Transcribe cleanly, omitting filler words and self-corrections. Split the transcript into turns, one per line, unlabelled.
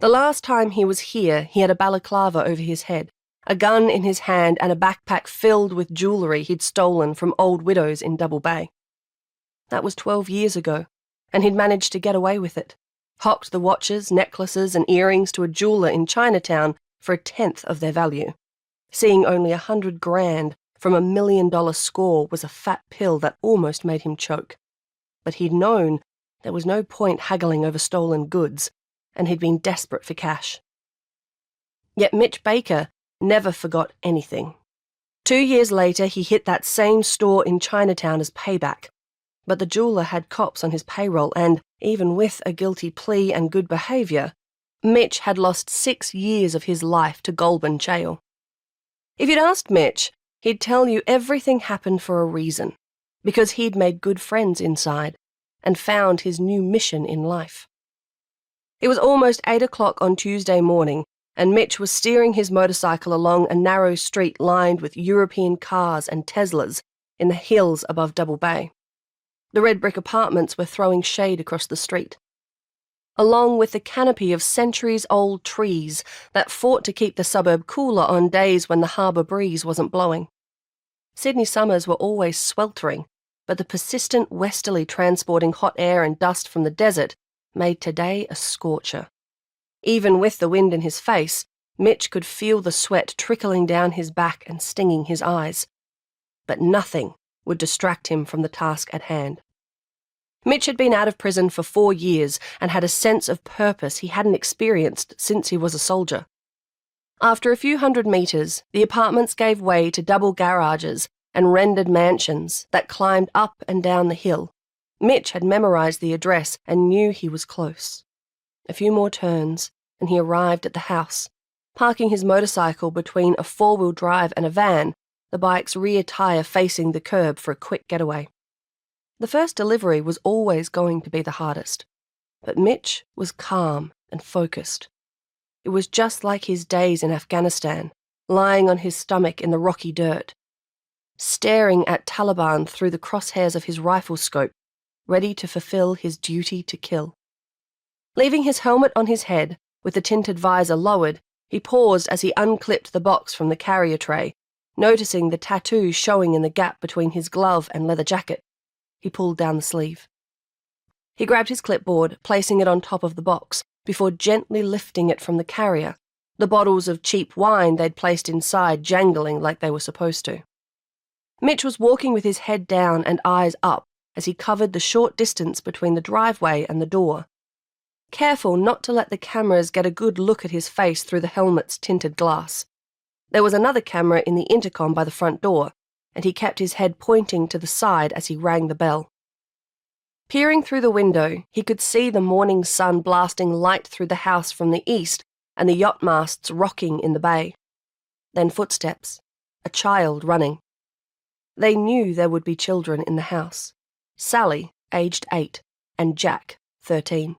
The last time he was here, he had a balaclava over his head, a gun in his hand and a backpack filled with jewellery he'd stolen from old widows in Double Bay. That was 12 years ago, and he'd managed to get away with it. Hocked the watches, necklaces and earrings to a jeweller in Chinatown for 1/10 of their value. Seeing only $100,000 from $1 million score was a fat pill that almost made him choke. But he'd known there was no point haggling over stolen goods, and he'd been desperate for cash. Yet Mitch Baker never forgot anything. 2 years later, he hit that same store in Chinatown as payback. But the jeweller had cops on his payroll and, even with a guilty plea and good behaviour, Mitch had lost 6 years of his life to Goulburn jail. If you'd asked Mitch, he'd tell you everything happened for a reason, because he'd made good friends inside and found his new mission in life. It was almost 8 o'clock on Tuesday morning, and Mitch was steering his motorcycle along a narrow street lined with European cars and Teslas in the hills above Double Bay. The red brick apartments were throwing shade across the street, along with the canopy of centuries-old trees that fought to keep the suburb cooler on days when the harbour breeze wasn't blowing. Sydney summers were always sweltering, but the persistent westerly transporting hot air and dust from the desert made today a scorcher. Even with the wind in his face, Mitch could feel the sweat trickling down his back and stinging his eyes. But nothing would distract him from the task at hand. Mitch had been out of prison for 4 years and had a sense of purpose he hadn't experienced since he was a soldier. After a few hundred metres, the apartments gave way to double garages and rendered mansions that climbed up and down the hill. Mitch had memorised the address and knew he was close. A few more turns, and he arrived at the house, parking his motorcycle between a 4-wheel drive and a van, the bike's rear tyre facing the curb for a quick getaway. The first delivery was always going to be the hardest, but Mitch was calm and focused. It was just like his days in Afghanistan, lying on his stomach in the rocky dirt, staring at Taliban through the crosshairs of his rifle scope, ready to fulfill his duty to kill. Leaving his helmet on his head, with the tinted visor lowered, he paused as he unclipped the box from the carrier tray, noticing the tattoo showing in the gap between his glove and leather jacket. He pulled down the sleeve. He grabbed his clipboard, placing it on top of the box, before gently lifting it from the carrier, the bottles of cheap wine they'd placed inside jangling like they were supposed to. Mitch was walking with his head down and eyes up as he covered the short distance between the driveway and the door, careful not to let the cameras get a good look at his face through the helmet's tinted glass. There was another camera in the intercom by the front door, and he kept his head pointing to the side as he rang the bell. Peering through the window, he could see the morning sun blasting light through the house from the east and the yacht masts rocking in the bay. Then footsteps, a child running. They knew there would be children in the house. Sally, aged 8, and Jack, 13.